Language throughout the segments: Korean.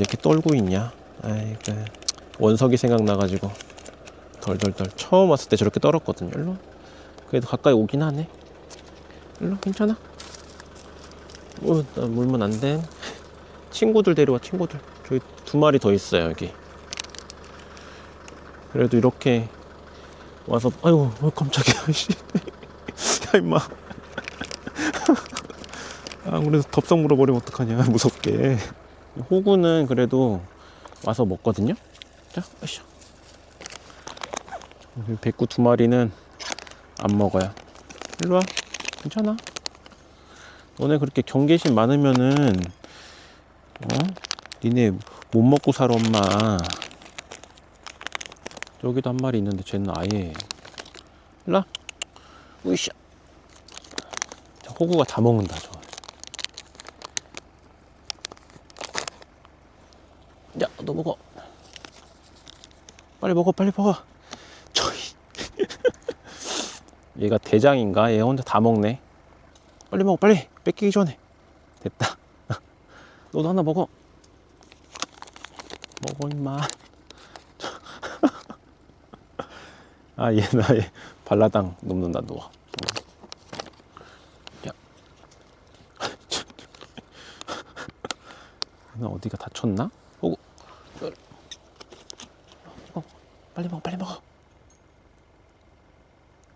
이렇게 떨고 있냐? 아이고, 원석이 생각나가지고 덜덜덜. 처음 왔을 때 저렇게 떨었거든요. 일로. 그래도 가까이 오긴 하네. 일로. 괜찮아? 나 물면 안 돼. 친구들 데려와. 친구들. 저기 2마리 더 있어요 여기. 그래도 이렇게 와서, 아이고 깜짝이야. 야 임마. 그래서 덥석 물어버리면 어떡하냐. 무섭게. 호구는 그래도 와서 먹거든요. 자, 으쌰. 백구 2마리는 안 먹어요. 일로와. 괜찮아. 너네 그렇게 경계심 많으면은 니네 못 먹고 살아 엄마. 여기도 1마리 있는데 쟤는 아예. 일로와. 으쌰. 호구가 다 먹는다 저. 야, 너 먹어. 빨리 먹어, 빨리 먹어. 저희. 얘가 대장인가? 얘 혼자 다 먹네. 빨리 먹어, 빨리. 뺏기기 전에. 됐다. 너도 하나 먹어. 먹어, 임마. 얘 나의 발라당 눕는다, 누워. 야. 나 어디가 다쳤나? 오고. 빨리 먹어, 빨리 먹어.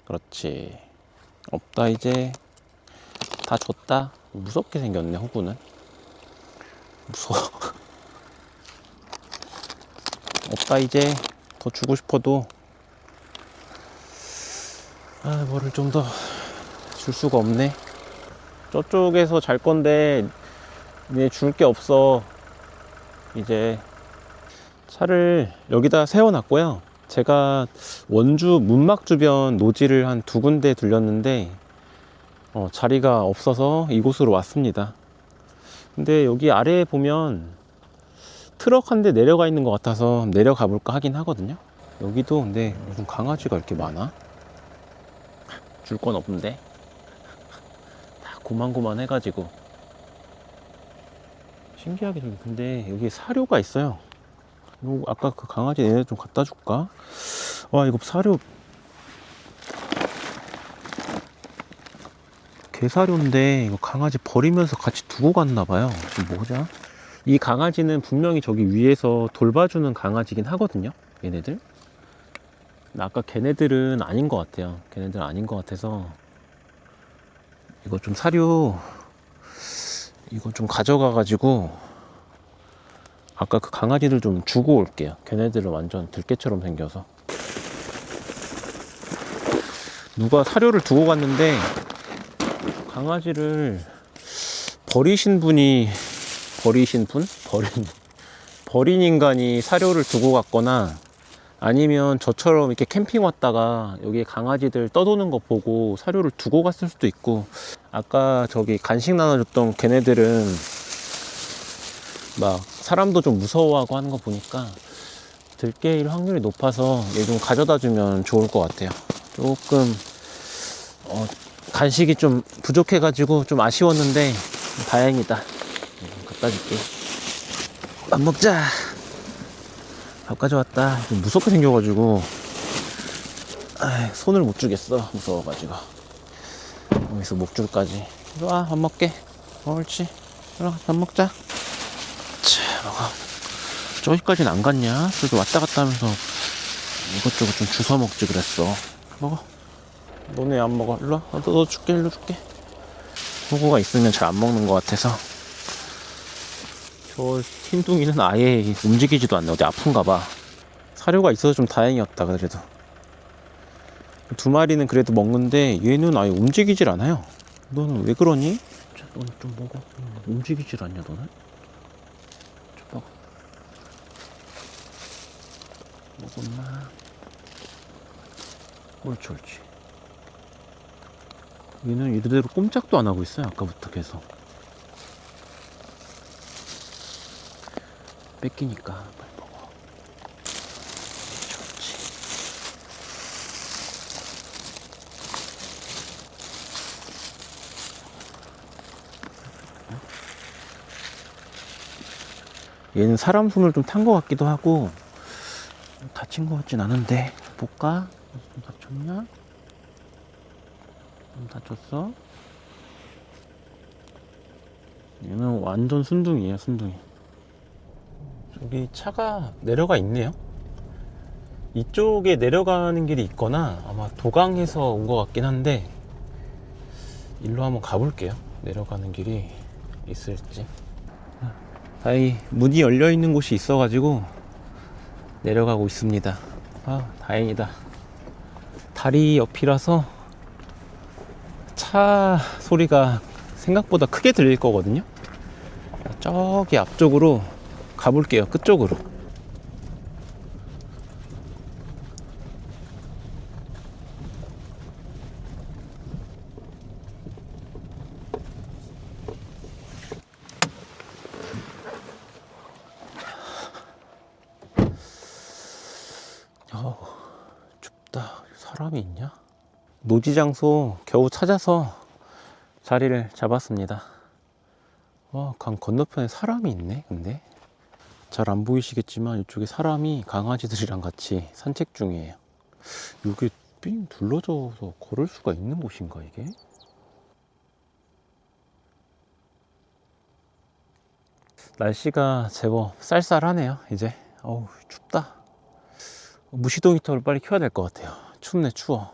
그렇지. 없다, 이제. 다 줬다. 무섭게 생겼네, 호구는. 무서워. 없다, 이제. 더 주고 싶어도. 뭐를 좀 더 줄 수가 없네. 저쪽에서 잘 건데, 얘 줄 게 없어. 이제. 차를 여기다 세워놨고요. 제가 원주 문막 주변 노지를 한 2군데 들렸는데 자리가 없어서 이곳으로 왔습니다. 근데 여기 아래에 보면 트럭 한 대 내려가 있는 것 같아서 내려가 볼까 하긴 하거든요. 여기도 근데 무슨 강아지가 이렇게 많아? 줄 건 없는데 다 고만고만 해가지고 신기하게 생겼. 근데 여기 사료가 있어요. 아까 그 강아지 얘네 좀 갖다 줄까? 와, 이거 사료 개사료인데 이거 강아지 버리면서 같이 두고 갔나 봐요. 지금 뭐죠? 이 강아지는 분명히 저기 위에서 돌봐주는 강아지긴 하거든요, 얘네들. 근데 아까 걔네들은 아닌 것 같아요. 걔네들은 아닌 것 같아서 이거 좀 사료 이거 좀 가져가 가지고 아까 그 강아지들 좀 주고 올게요. 걔네들은 완전 들깨처럼 생겨서. 누가 사료를 두고 갔는데 강아지를 버리신 분이 버린 인간이 사료를 두고 갔거나 아니면 저처럼 이렇게 캠핑 왔다가 여기 강아지들 떠도는 거 보고 사료를 두고 갔을 수도 있고. 아까 저기 간식 나눠줬던 걔네들은 막 사람도 좀 무서워하고 하는 거 보니까 들깨일 확률이 높아서 얘 좀 가져다 주면 좋을 것 같아요. 조금 간식이 좀 부족해 가지고 좀 아쉬웠는데 다행이다. 갖다 줄게. 밥 먹자. 밥 가져왔다. 좀 무섭게 생겨가지고 손을 못 주겠어. 무서워가지고. 여기서 목줄까지. 이리 와, 밥 먹게. 옳지. 이리 와, 밥 먹자. 자, 먹어. 저기까지는 안 갔냐? 그래도 왔다 갔다 하면서 이것저것 좀 주워 먹지 그랬어. 먹어. 너네 안 먹어. 일로 와. 너 줄게. 일로 줄게. 호구가 있으면 잘 안 먹는 것 같아서. 저 흰둥이는 아예 움직이지도 않네. 어디 아픈가 봐. 사료가 있어서 좀 다행이었다. 그래도 2마리는 그래도 먹는데 얘는 아예 움직이질 않아요. 너는 왜 그러니? 자, 너는 좀 먹어. 움직이질 않냐 너는? 좀 먹어. 먹어 엄마. 옳지 옳지. 얘는 이대로 꼼짝도 안 하고 있어요. 아까부터 계속. 뺏기니까 빨리 먹어. 좋지. 얘는 사람 손을 좀 탄 것 같기도 하고 다친 것 같진 않은데 볼까? 좀 다쳤냐? 좀 다쳤어? 얘는 완전 순둥이에요, 순둥이. 저기 차가 내려가 있네요. 이쪽에 내려가는 길이 있거나 아마 도강에서 온 것 같긴 한데 일로 한번 가볼게요. 내려가는 길이 있을지. 다행히 문이 열려 있는 곳이 있어가지고 내려가고 있습니다. 아, 다행이다. 다리 옆이라서 차 소리가 생각보다 크게 들릴 거거든요. 저기 앞쪽으로 가볼게요. 끝쪽으로. 춥다. 사람이 있냐? 노지 장소 겨우 찾아서 자리를 잡았습니다. 와, 강 건너편에 사람이 있네. 근데 잘 안 보이시겠지만 이쪽에 사람이 강아지들이랑 같이 산책 중이에요. 여기 삥 둘러져서 걸을 수가 있는 곳인가 이게? 날씨가 제법 쌀쌀하네요. 이제 어우 춥다. 무시동 히터를 빨리 켜야 될 것 같아요. 춥네, 추워.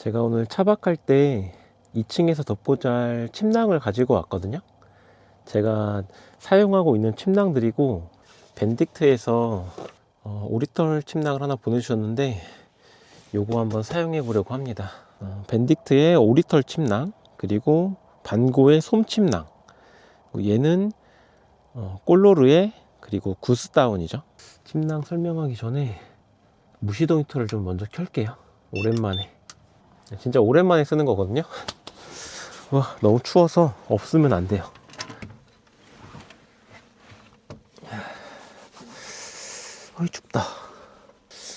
제가 오늘 차박할 때 2층에서 덮보잘 침낭을 가지고 왔거든요. 제가 사용하고 있는 침낭들이고 밴딕트에서 오리털 침낭을 하나 보내주셨는데 요거 한번 사용해 보려고 합니다. 밴딕트의 오리털 침낭, 그리고 반고의 솜 침낭, 얘는 꼴로르의 그리고 구스다운이죠. 침낭 설명하기 전에 무시동 히터를 좀 먼저 켤게요. 오랜만에, 진짜 오랜만에 쓰는 거거든요. 와, 너무 추워서 없으면 안 돼요. 어이, 춥다.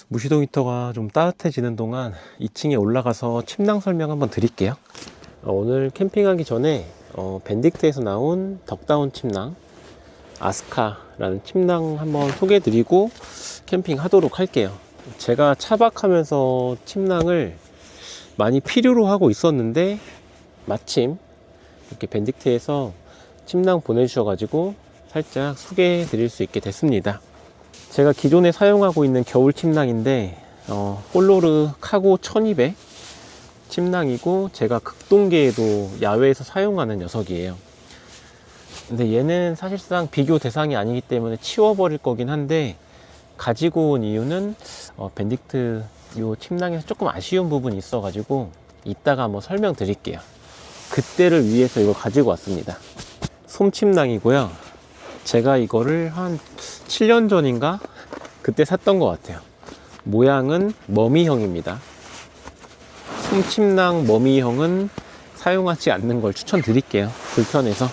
무시동 히터가 좀 따뜻해지는 동안 2층에 올라가서 침낭 설명 한번 드릴게요. 오늘 캠핑하기 전에 밴딕트에서 나온 덕다운 침낭, 아스카라는 침낭 한번 소개해 드리고 캠핑 하도록 할게요. 제가 차박하면서 침낭을 많이 필요로 하고 있었는데 마침 이렇게 밴딕트에서 침낭 보내주셔가지고 살짝 소개해 드릴 수 있게 됐습니다. 제가 기존에 사용하고 있는 겨울 침낭인데 꼴로르 카고 1200 침낭이고, 제가 극동계에도 야외에서 사용하는 녀석이에요. 근데 얘는 사실상 비교 대상이 아니기 때문에 치워버릴 거긴 한데, 가지고 온 이유는 밴딕트 요 침낭에서 조금 아쉬운 부분이 있어 가지고 이따가 한번 설명드릴게요. 그때를 위해서 이걸 가지고 왔습니다. 솜 침낭이고요. 제가 이거를 한 7년 전인가 그때 샀던 것 같아요. 모양은 머미형입니다. 솜 침낭 머미형은 사용하지 않는 걸 추천드릴게요. 불편해서.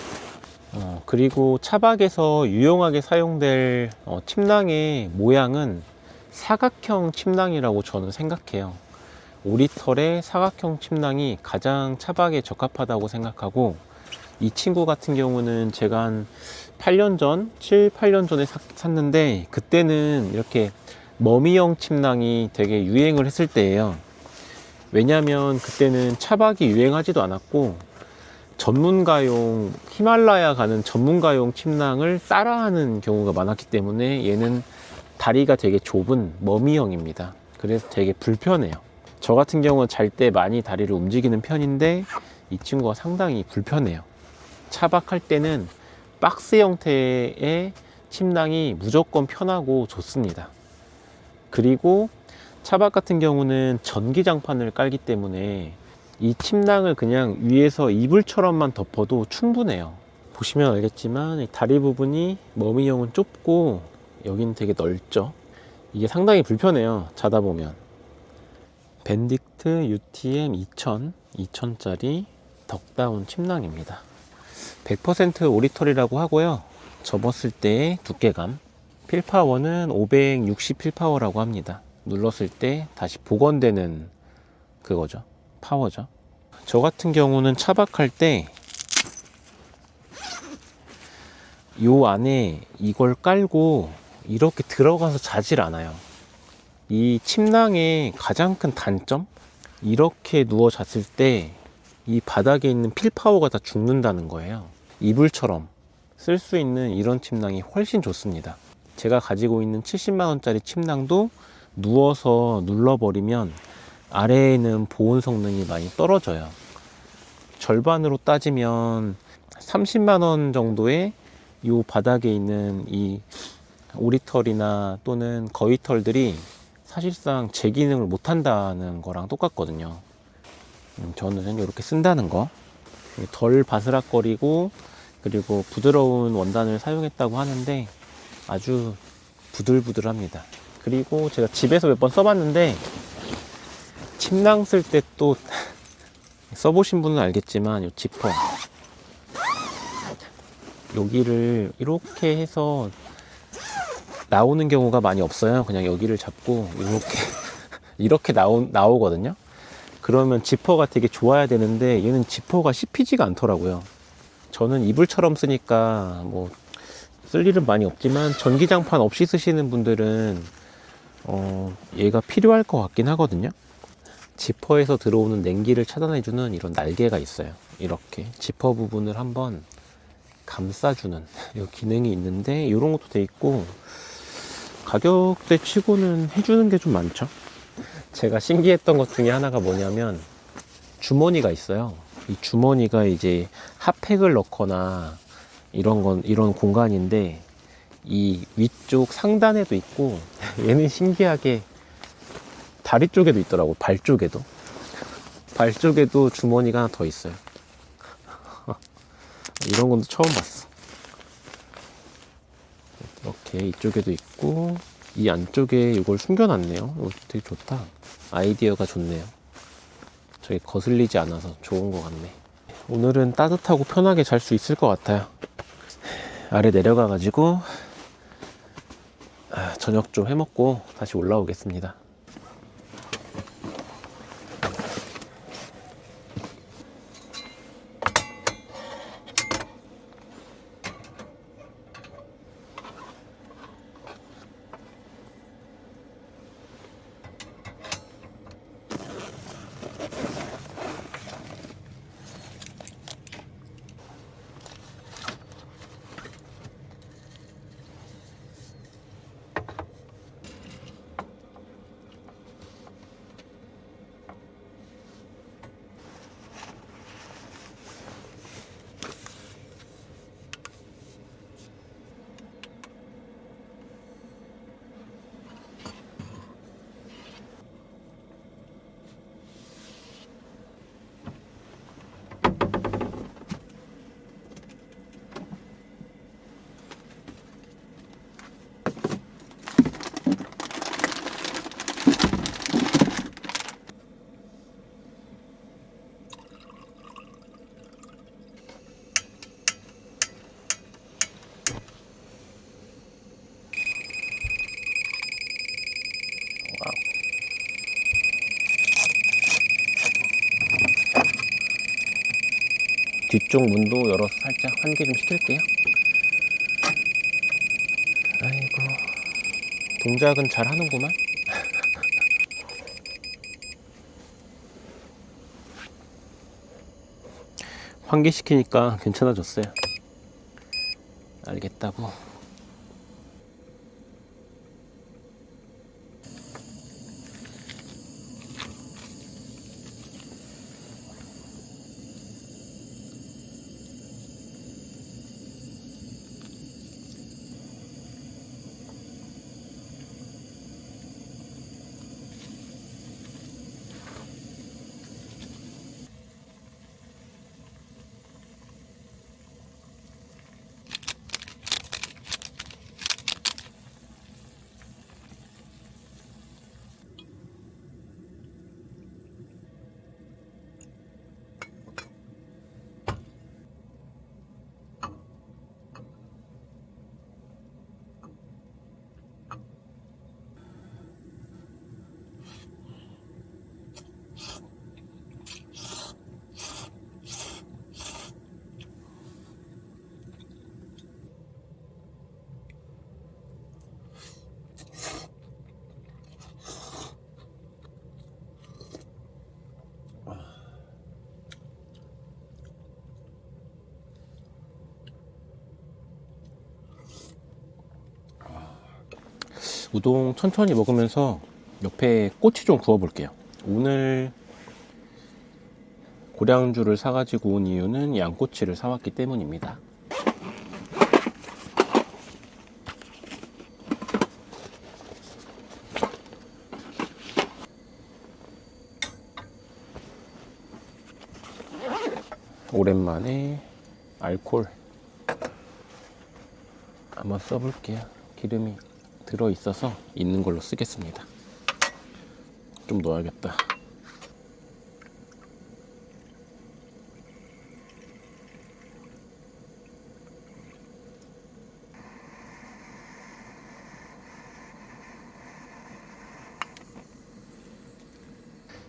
그리고 차박에서 유용하게 사용될 침낭의 모양은 사각형 침낭이라고 저는 생각해요. 오리털의 사각형 침낭이 가장 차박에 적합하다고 생각하고, 이 친구 같은 경우는 제가 한 8년 전, 7, 8년 전에 샀는데 그때는 이렇게 머미형 침낭이 되게 유행을 했을 때예요. 왜냐면 그때는 차박이 유행하지도 않았고 전문가용, 히말라야 가는 전문가용 침낭을 따라하는 경우가 많았기 때문에 얘는 다리가 되게 좁은 머미형입니다. 그래서 되게 불편해요. 저 같은 경우는 잘 때 많이 다리를 움직이는 편인데 이 친구가 상당히 불편해요. 차박할 때는 박스 형태의 침낭이 무조건 편하고 좋습니다. 그리고 차박 같은 경우는 전기장판을 깔기 때문에 이 침낭을 그냥 위에서 이불처럼만 덮어도 충분해요. 보시면 알겠지만 이 다리 부분이 머미형은 좁고 여기는 되게 넓죠. 이게 상당히 불편해요, 자다 보면. 밴딕트 UTM 2000짜리 덕다운 침낭입니다. 100% 오리털이라고 하고요. 접었을 때의 두께감, 필파워는 560 필파워라고 합니다. 눌렀을 때 다시 복원되는 그거죠, 파워죠. 저 같은 경우는 차박할 때 요 안에 이걸 깔고 이렇게 들어가서 자질 않아요. 이 침낭의 가장 큰 단점, 이렇게 누워 잤을 때 이 바닥에 있는 필파워가 다 죽는다는 거예요. 이불처럼 쓸 수 있는 이런 침낭이 훨씬 좋습니다. 제가 가지고 있는 70만원짜리 침낭도 누워서 눌러버리면 아래에는 보온 성능이 많이 떨어져요. 절반으로 따지면 30만원 정도의 이 바닥에 있는 이 오리털이나 또는 거위털들이 사실상 제 기능을 못한다는 거랑 똑같거든요. 저는 이렇게 쓴다는 거, 덜 바스락거리고 그리고 부드러운 원단을 사용했다고 하는데 아주 부들부들합니다. 그리고 제가 집에서 몇 번 써봤는데 침낭 쓸 때 또 써보신 분은 알겠지만 이 지퍼 여기를 이렇게 해서 나오는 경우가 많이 없어요. 그냥 여기를 잡고 이렇게 나오거든요. 그러면 지퍼가 되게 좋아야 되는데 얘는 지퍼가 씹히지가 않더라고요. 저는 이불처럼 쓰니까 뭐 쓸 일은 많이 없지만 전기장판 없이 쓰시는 분들은 얘가 필요할 것 같긴 하거든요. 지퍼에서 들어오는 냉기를 차단해주는 이런 날개가 있어요. 이렇게 지퍼 부분을 한번 감싸주는 이 기능이 있는데 이런 것도 돼 있고 가격대 치고는 해주는 게 좀 많죠. 제가 신기했던 것 중에 하나가 뭐냐면 주머니가 있어요. 이 주머니가 이제 핫팩을 넣거나 이런 공간인데 이 위쪽 상단에도 있고 얘는 신기하게 다리 쪽에도 있더라고. 발 쪽에도 주머니가 하나 더 있어요. 이런 건 처음 봤어. 이렇게 이쪽에도 있고 이 안쪽에 이걸 숨겨놨네요. 이거 되게 좋다. 아이디어가 좋네요. 저게 거슬리지 않아서 좋은 것 같네. 오늘은 따뜻하고 편하게 잘 수 있을 것 같아요. 아래 내려가 가지고 저녁 좀 해먹고 다시 올라오겠습니다. 뒤쪽 문도 열어서 살짝 환기 좀 시킬게요. 아이고, 동작은 잘 하는구만. 환기시키니까 괜찮아졌어요. 알겠다고. 우동 천천히 먹으면서 옆에 꼬치 좀 구워 볼게요. 오늘 고량주를 사가지고 온 이유는 양꼬치를 사왔기 때문입니다. 오랜만에 알콜 한번 써볼게요. 기름이 들어있어서 있는 걸로 쓰겠습니다. 좀 넣어야겠다.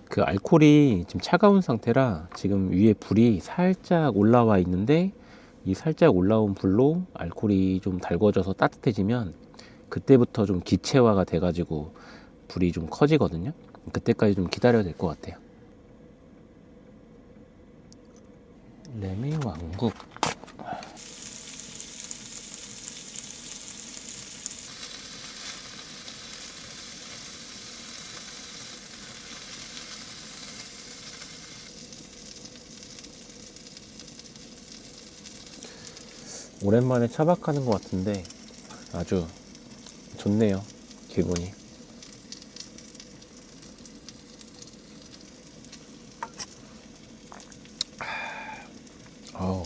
그 알코올이 지금 차가운 상태라 지금 위에 불이 살짝 올라와 있는데, 이 살짝 올라온 불로 알코올이 좀 달궈져서 따뜻해지면 그때부터 좀 기체화가 돼가지고 불이 좀 커지거든요. 그때까지 좀 기다려야 될 것 같아요. 레미왕국. 오랜만에 차박하는 것 같은데 아주 좋네요, 기분이. 아우.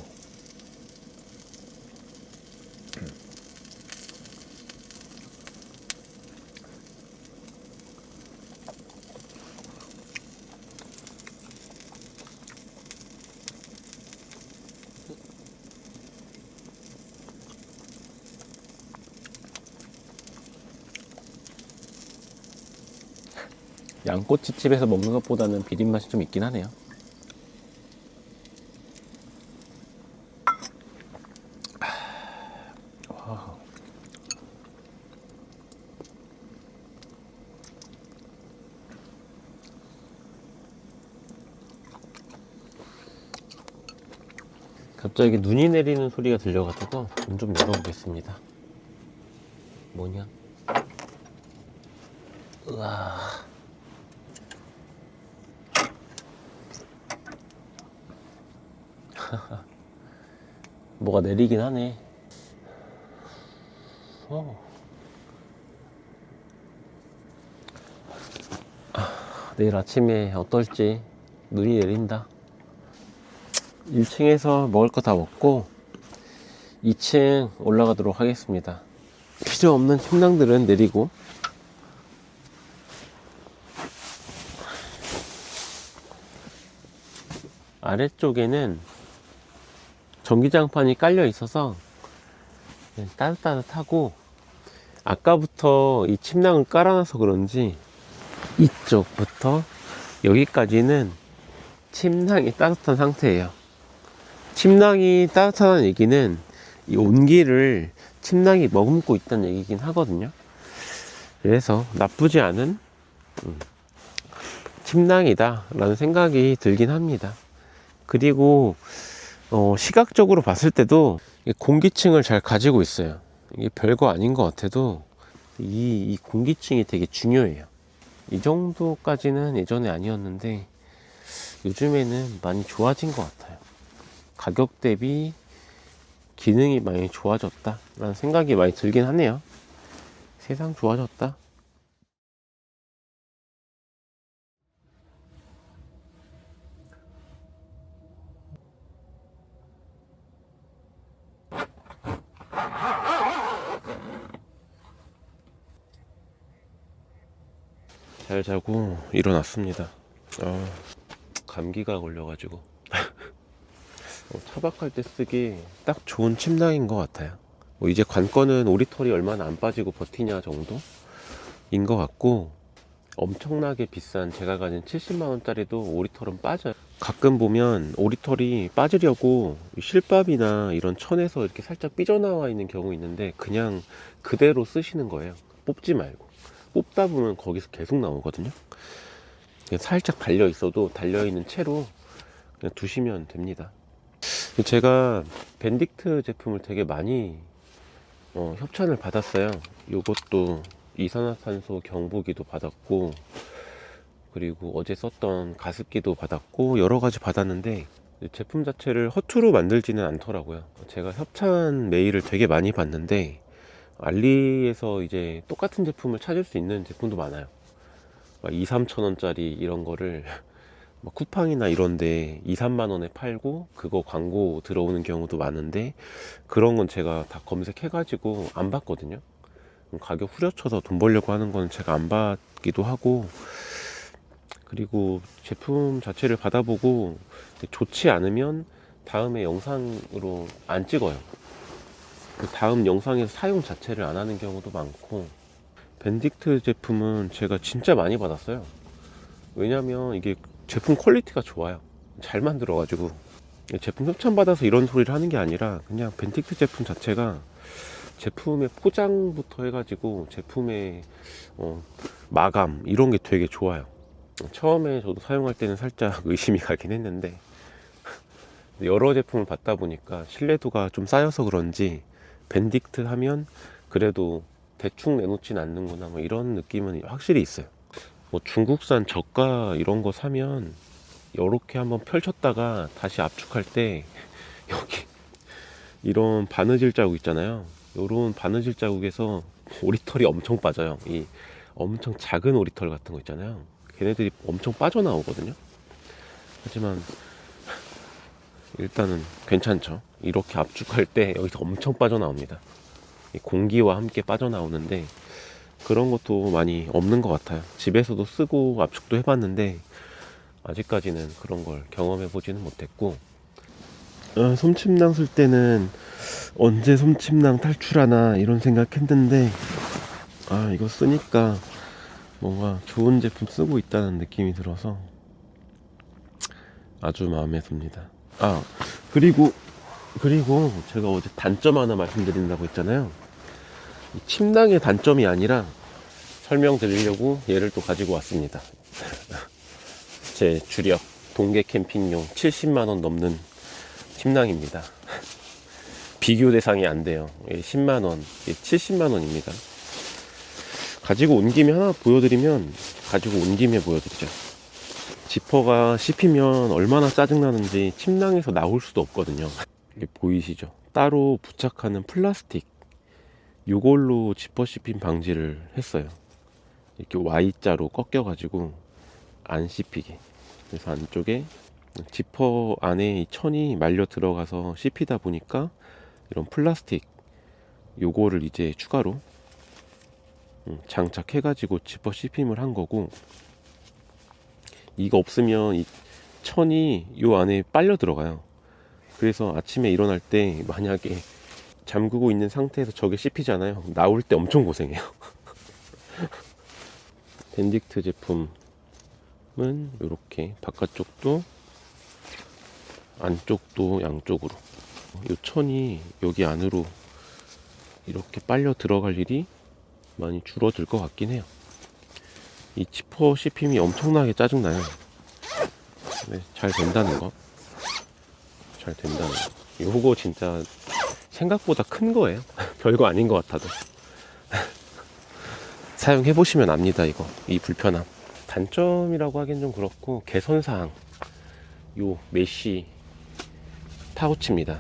양꼬치집에서 먹는 것보다는 비린 맛이 좀 있긴 하네요. 갑자기 눈이 내리는 소리가 들려가지고 문 좀 열어보겠습니다. 뭐냐? 우와. 뭐가 내리긴 하네. 내일 아침에 어떨지. 눈이 내린다. 1층에서 먹을 거 다 먹고 2층 올라가도록 하겠습니다. 필요 없는 침낭들은 내리고. 아래쪽에는 전기장판이 깔려 있어서 따뜻하고, 아까부터 이 침낭을 깔아놔서 그런지 이쪽부터 여기까지는 침낭이 따뜻한 상태예요. 침낭이 따뜻하다는 얘기는 이 온기를 침낭이 머금고 있다는 얘기긴 하거든요. 그래서 나쁘지 않은 침낭이다 라는 생각이 들긴 합니다. 그리고 시각적으로 봤을 때도 공기층을 잘 가지고 있어요. 이게 별거 아닌 것 같아도 이 공기층이 되게 중요해요. 이 정도까지는 예전에 아니었는데 요즘에는 많이 좋아진 것 같아요. 가격 대비 기능이 많이 좋아졌다 라는 생각이 많이 들긴 하네요. 세상 좋아졌다. 잘 자고 일어났습니다. 감기가 걸려가지고 차박할 때 쓰기 딱 좋은 침낭인 것 같아요. 이제 관건은 오리털이 얼마나 안 빠지고 버티냐 정도인 것 같고, 엄청나게 비싼 제가 가진 70만원짜리도 오리털은 빠져요. 가끔 보면 오리털이 빠지려고 실밥이나 이런 천에서 이렇게 살짝 삐져나와 있는 경우 있는데 그냥 그대로 쓰시는 거예요. 뽑지 말고. 뽑다 보면 거기서 계속 나오거든요. 그냥 살짝 달려 있어도 달려 있는 채로 그냥 두시면 됩니다. 제가 밴딕트 제품을 되게 많이 협찬을 받았어요. 요것도 이산화탄소 경보기도 받았고, 그리고 어제 썼던 가습기도 받았고, 여러 가지 받았는데 제품 자체를 허투루 만들지는 않더라고요. 제가 협찬 메일을 되게 많이 받는데 알리에서 이제 똑같은 제품을 찾을 수 있는 제품도 많아요. 2, 3천 원짜리 이런 거를 쿠팡이나 이런데 2, 3만 원에 팔고 그거 광고 들어오는 경우도 많은데, 그런 건 제가 다 검색해 가지고 안 받거든요. 가격 후려쳐서 돈 벌려고 하는 건 제가 안 받기도 하고, 그리고 제품 자체를 받아보고 좋지 않으면 다음에 영상으로 안 찍어요. 그 다음 영상에서 사용 자체를 안 하는 경우도 많고, 밴딕트 제품은 제가 진짜 많이 받았어요. 왜냐면 이게 제품 퀄리티가 좋아요. 잘 만들어가지고. 제품 협찬받아서 이런 소리를 하는 게 아니라 그냥 밴딕트 제품 자체가 제품의 포장부터 해가지고 제품의 마감 이런 게 되게 좋아요. 처음에 저도 사용할 때는 살짝 의심이 가긴 했는데 여러 제품을 받다 보니까 신뢰도가 좀 쌓여서 그런지 밴딕트 하면 그래도 대충 내놓진 않는구나 뭐 이런 느낌은 확실히 있어요. 중국산 저가 이런 거 사면 이렇게 한번 펼쳤다가 다시 압축할 때 여기 이런 바느질 자국 있잖아요. 이런 바느질 자국에서 오리털이 엄청 빠져요. 이 엄청 작은 오리털 같은 거 있잖아요. 걔네들이 엄청 빠져나오거든요. 하지만 일단은 괜찮죠. 이렇게 압축할 때 여기서 엄청 빠져나옵니다. 공기와 함께 빠져나오는데 그런 것도 많이 없는 것 같아요. 집에서도 쓰고 압축도 해봤는데 아직까지는 그런 걸 경험해 보지는 못했고, 솜침낭 쓸 때는 언제 솜침낭 탈출하나 이런 생각했는데 이거 쓰니까 뭔가 좋은 제품 쓰고 있다는 느낌이 들어서 아주 마음에 듭니다. 그리고 제가 어제 단점 하나 말씀드린다고 했잖아요. 이 침낭의 단점이 아니라 설명드리려고 얘를 또 가지고 왔습니다. 제 주력 동계 캠핑용 70만원 넘는 침낭입니다. 비교 대상이 안 돼요. 10만원, 70만원입니다. 가지고 온 김에 하나 보여드리면, 가지고 온 김에 보여드리죠. 지퍼가 씹히면 얼마나 짜증나는지 침낭에서 나올 수도 없거든요. 이게 보이시죠? 따로 부착하는 플라스틱, 이걸로 지퍼 씹힘 방지를 했어요. 이렇게 Y자로 꺾여가지고 안 씹히게. 그래서 안쪽에 지퍼 안에 천이 말려 들어가서 씹히다 보니까 이런 플라스틱 요거를 이제 추가로 장착해가지고 지퍼 씹힘을 한 거고, 이거 없으면 이 천이 요 안에 빨려 들어가요. 그래서 아침에 일어날 때 만약에 잠그고 있는 상태에서 저게 씹히잖아요. 나올 때 엄청 고생해요. 밴딕트 제품은 이렇게 바깥쪽도 안쪽도 양쪽으로. 이 천이 여기 안으로 이렇게 빨려 들어갈 일이 많이 줄어들 것 같긴 해요. 이 지퍼 씹힘이 엄청나게 짜증나요. 네, 잘 된다는 거. 잘 된다는 거. 요거 진짜 생각보다 큰 거예요. 별거 아닌 것 같아도. 사용해 보시면 압니다. 이거 이 불편함. 단점이라고 하긴 좀 그렇고, 개선사항 요 메쉬 파우치입니다.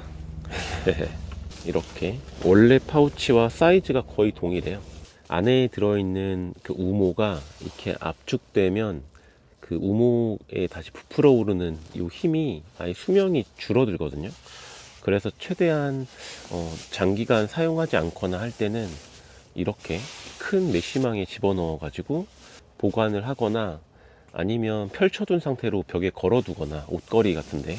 이렇게 원래 파우치와 사이즈가 거의 동일해요. 안에 들어있는 그 우모가 이렇게 압축되면 그 우모에 다시 부풀어 오르는 이 힘이 아예 수명이 줄어들거든요. 그래서 최대한 장기간 사용하지 않거나 할 때는 이렇게 큰 메쉬망에 집어넣어 가지고 보관을 하거나, 아니면 펼쳐둔 상태로 벽에 걸어두거나, 옷걸이 같은데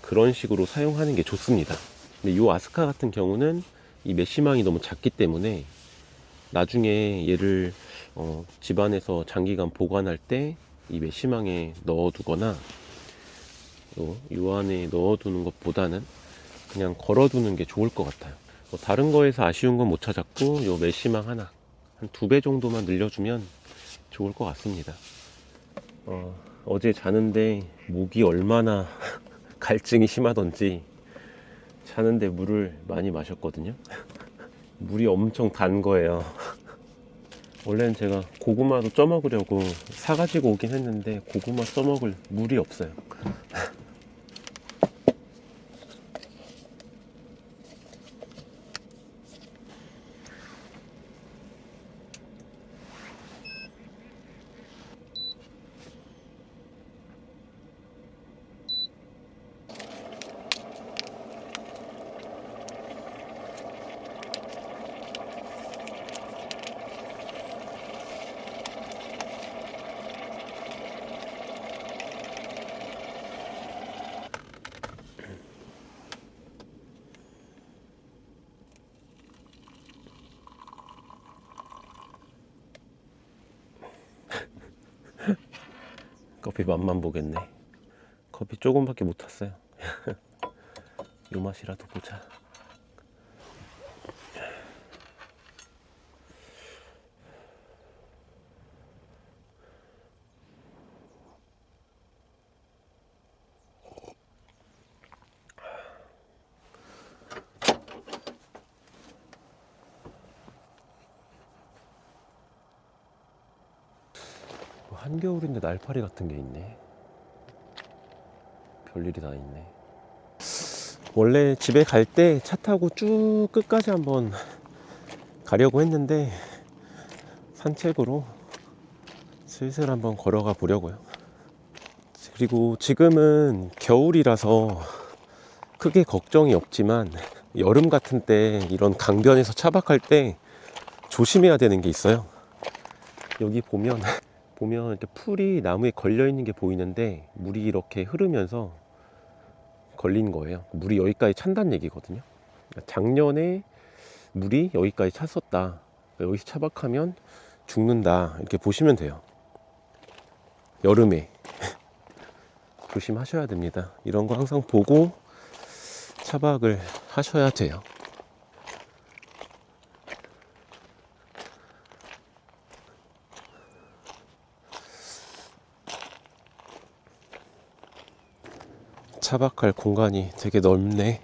그런 식으로 사용하는 게 좋습니다. 근데 이 아스카 같은 경우는 이 메쉬망이 너무 작기 때문에 나중에 얘를 집안에서 장기간 보관할 때 이 메쉬망에 넣어두거나, 요 안에 넣어두는 것보다는 그냥 걸어두는 게 좋을 것 같아요. 다른 거에서 아쉬운 건 못 찾았고, 요 메쉬망 하나 한 2배 정도만 늘려주면 좋을 것 같습니다. 어제 자는데 목이 얼마나 갈증이 심하던지 자는데 물을 많이 마셨거든요. 물이 엄청 단 거예요. 원래는 제가 고구마도 쪄먹으려고 사가지고 오긴 했는데 고구마 써먹을 물이 없어요. 커피 맛만 보겠네. 커피 조금밖에 못 탔어요. 요 맛이라도 보자. 한겨울인데 날파리 같은 게 있네. 별일이 다 있네. 원래 집에 갈 때 차 타고 쭉 끝까지 한번 가려고 했는데 산책으로 슬슬 한번 걸어가 보려고요. 그리고 지금은 겨울이라서 크게 걱정이 없지만, 여름 같은 때 이런 강변에서 차박할 때 조심해야 되는 게 있어요. 여기 보면 이렇게 풀이 나무에 걸려 있는 게 보이는데 물이 이렇게 흐르면서 걸린 거예요. 물이 여기까지 찬다는 얘기거든요. 작년에 물이 여기까지 찼었다, 여기서 차박하면 죽는다, 이렇게 보시면 돼요. 여름에 조심하셔야 됩니다. 이런 거 항상 보고 차박을 하셔야 돼요. 차박할 공간이 되게 넓네.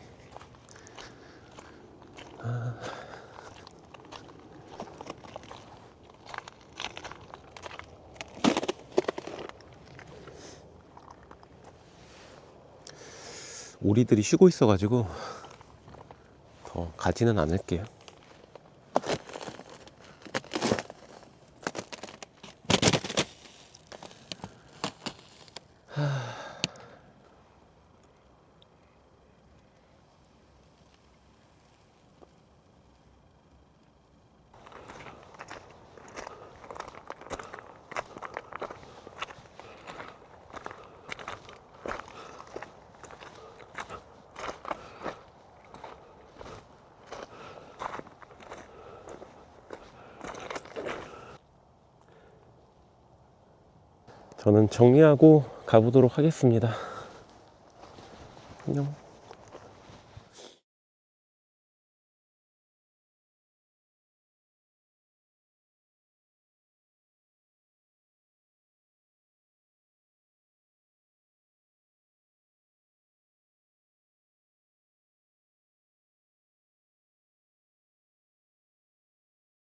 오리들이 쉬고 있어가지고 더 가지는 않을게요. 저는 정리하고 가보도록 하겠습니다. 안녕.